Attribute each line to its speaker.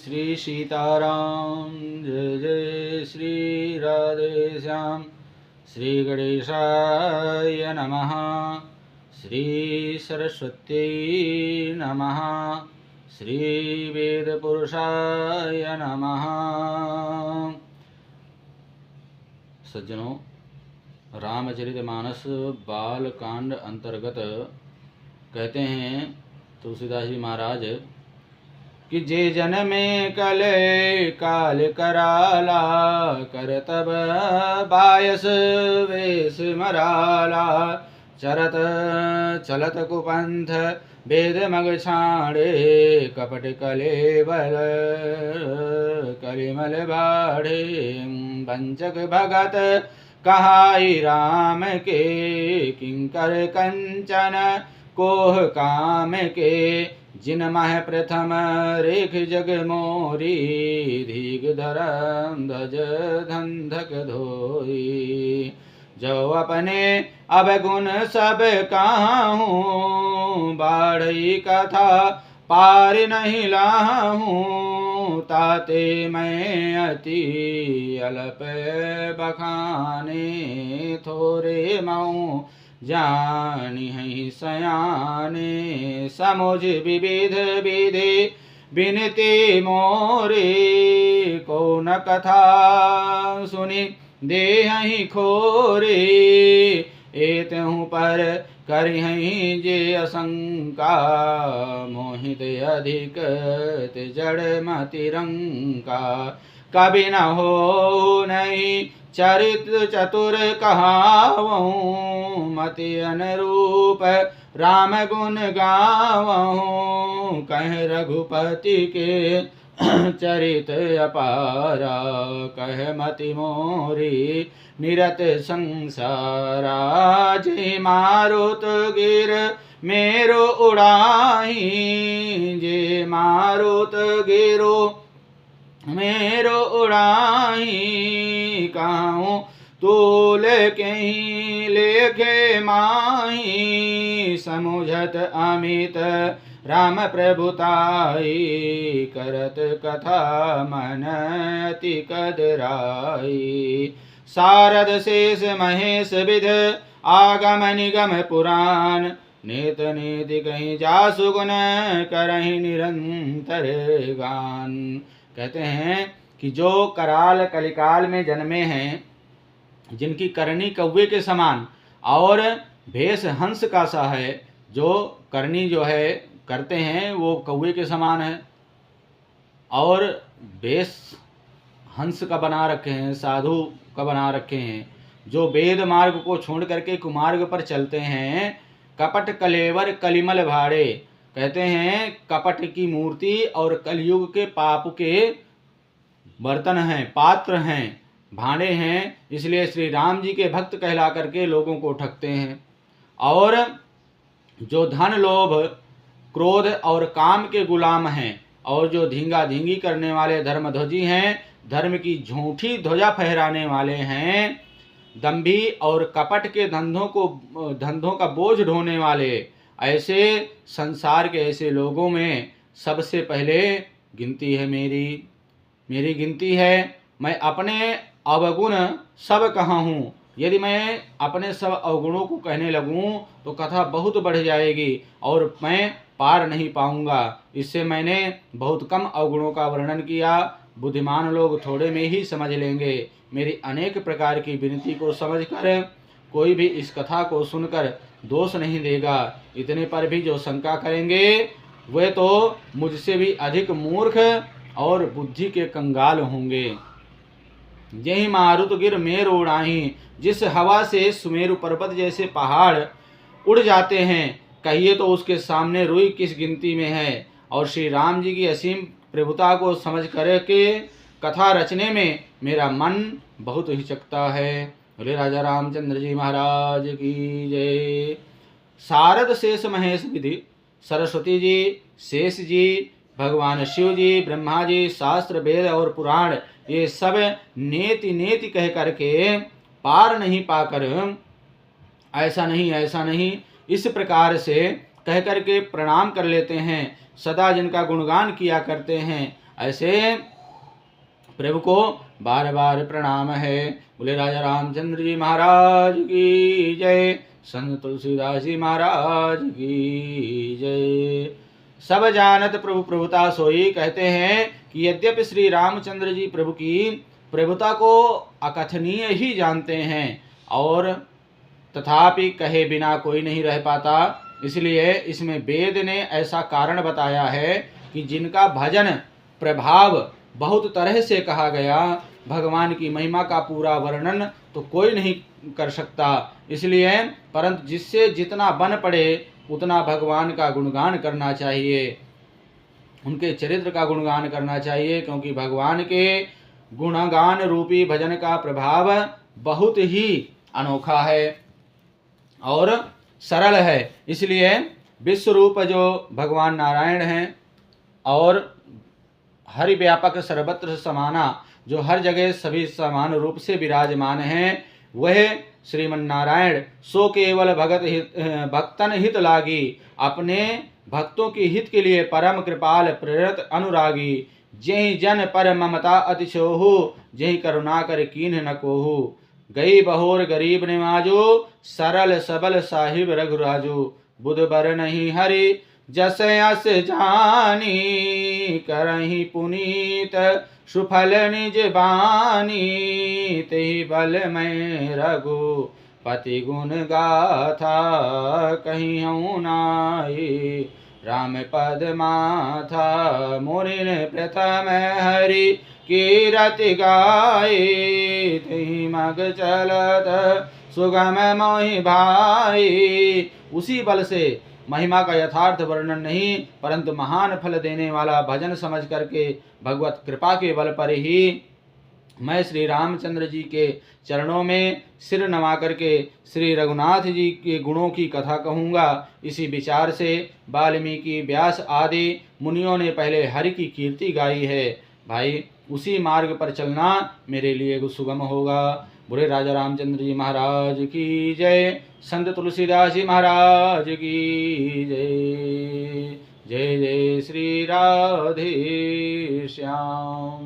Speaker 1: श्री सीताराम, जय जय श्री राधे श्याम। श्री गणेशाय नमः, श्री सरस्वती नमः, श्री वेदपुरुषाय नमः। सज्जनों, रामचरितमानस बालकांड अंतर्गत कहते हैं तुलसीदास जी महाराज कि जे जन में कले काल कराला, कर तब बायस वेश मराला। चरत चलत कुपंथ वेद मग छाड़े, कपट कलेवल कलिमल बाढ़े। वंचक भगत कहाई राम के, किंकर कंचन कोह काम के। जिन मह प्रथम रेख जग मोरी, धीग धरम ध्वज धंधक धोई। जो अपने अवगुण सब काहूँ, बाढ़ई कथा पार नहीं लाहूँ। ताते मैं अति अल्प बखाने, थोरे मऊ जानी है सयाने। समुझ विविध विधि बिनती मोरे, को न कथा सुनी देहि खोरे। एतहु पर करिहि जे असंका, मोहित अधिक जड़ मतिरंका। कभी न हो नहीं चरित्र चतुर कहावहूँ, मति अनुरूप राम गुण गावहूँ। कह रघुपति के चरित अपारा, कह मति मोरी निरत संसारा। जे मारुत गिर मेरो उड़ाही, जे मारुत गिरो मेरो उड़ाही। कहूँ तूल कहीं लेखे माही, समुझत अमित राम प्रभुताई। करत कथा मन अति कदराई। सारद शेष महेश विध आगम निगम पुराण, नेत नीति कहीं जासु गुण करहि निरंतर गान। कहते हैं कि जो कराल कलिकाल में जन्मे हैं, जिनकी करनी कौवे के समान और भेष हंस का सा है, जो करनी जो है करते हैं वो कौवे के समान है, और भेष हंस का बना रखे हैं, साधु का बना रखे हैं। जो वेद मार्ग को छोड़ करके कुमार्ग पर चलते हैं। कपट कलेवर कलिमल भाड़े, कहते हैं कपट की मूर्ति और कलयुग के पाप के बर्तन हैं, पात्र हैं, भांडे हैं। इसलिए श्री राम जी के भक्त कहला करके लोगों को ठगते हैं। और जो धन लोभ क्रोध और काम के गुलाम हैं, और जो धींगा धींगी करने वाले धर्मध्वजी हैं, धर्म की झूठी ध्वजा फहराने वाले हैं, दंभी और कपट के धंधों का बोझ ढोने वाले, ऐसे संसार के ऐसे लोगों में सबसे पहले गिनती है मेरी गिनती है। मैं अपने अवगुण सब कहा हूँ। यदि मैं अपने सब अवगुणों को कहने लगूं तो कथा बहुत बढ़ जाएगी और मैं पार नहीं पाऊंगा। इससे मैंने बहुत कम अवगुणों का वर्णन किया। बुद्धिमान लोग थोड़े में ही समझ लेंगे। मेरी अनेक प्रकार की विनती को समझकर कोई भी इस कथा को सुनकर दोष नहीं देगा। इतने पर भी जो शंका करेंगे वे तो मुझसे भी अधिक मूर्ख और बुद्धि के कंगाल होंगे। यही मारुत गिर मेर उड़ाही, जिस हवा से सुमेरु पर्वत जैसे पहाड़ उड़ जाते हैं, कहिए तो उसके सामने रुई किस गिनती में है। और श्री राम जी की असीम प्रभुता को समझ करके कथा रचने में मेरा मन बहुत हिचकता है। बोले राजा रामचंद्र जी महाराज की जय। सारद शेष महेश विधि, सरस्वती जी, शेष जी, भगवान शिव जी, ब्रह्मा जी, शास्त्र वेद और पुराण, ये सब नेति नेति कह करके पार नहीं पाकर ऐसा नहीं इस प्रकार से कह करके प्रणाम कर लेते हैं। सदा जिनका गुणगान किया करते हैं ऐसे प्रभु को बार बार प्रणाम है। बोले राजा रामचंद्र जी महाराज की जय, संत तुलसीदास जी महाराज की जय। सब जानत प्रभु प्रभुता सोई, कहते हैं कि यद्यपि श्री रामचंद्र जी प्रभु की प्रभुता को अकथनीय ही जानते हैं और तथापि कहे बिना कोई नहीं रह पाता। इसलिए इसमें वेद ने ऐसा कारण बताया है कि जिनका भजन प्रभाव बहुत तरह से कहा गया, भगवान की महिमा का पूरा वर्णन तो कोई नहीं कर सकता। इसलिए परंतु जिससे जितना बन पड़े उतना भगवान का गुणगान करना चाहिए, उनके चरित्र का गुणगान करना चाहिए, क्योंकि भगवान के गुणगान रूपी भजन का प्रभाव बहुत ही अनोखा है और सरल है। इसलिए विश्व रूप जो भगवान नारायण हैं और हरि व्यापक सर्वत्र समाना, जो हर जगह सभी समान रूप से विराजमान हैं, वह श्रीमन नारायण सो केवल भक्तन हित लागी, अपने भक्तों की हित के लिए परम कृपाल प्रेरत अनुरागी, जहि जन पर ममता अतिशोहु, जहि करुणा कर कीन्ह न कोहु, गई बहोर गरीब निवाजो, सरल सबल साहिब रघुराजो, बुध बर नहीं हरि जस अस जानी, करहि पुनीत सुफल निज बानी, तेहि बल मैं रघु पति गुण गाथा, कहियौ नाहि राम पद माथा, मुनिन प्रथम हरि कीरति गाये, तेहि मग चलत सुगम मोहि भाई। उसी बल से महिमा का यथार्थ वर्णन नहीं, परंतु महान फल देने वाला भजन समझ करके भगवत कृपा के बल पर ही मैं श्री रामचंद्र जी के चरणों में सिर नवा करके श्री रघुनाथ जी के गुणों की कथा कहूँगा। इसी विचार से वाल्मीकि व्यास आदि मुनियों ने पहले हरि की कीर्ति गाई है। भाई उसी मार्ग पर चलना मेरे लिए सुगम होगा। बुरे राजा रामचंद्र जी महाराज की जय, संत तुलसीदास जी महाराज की जय। जय जय श्री राधे श्याम।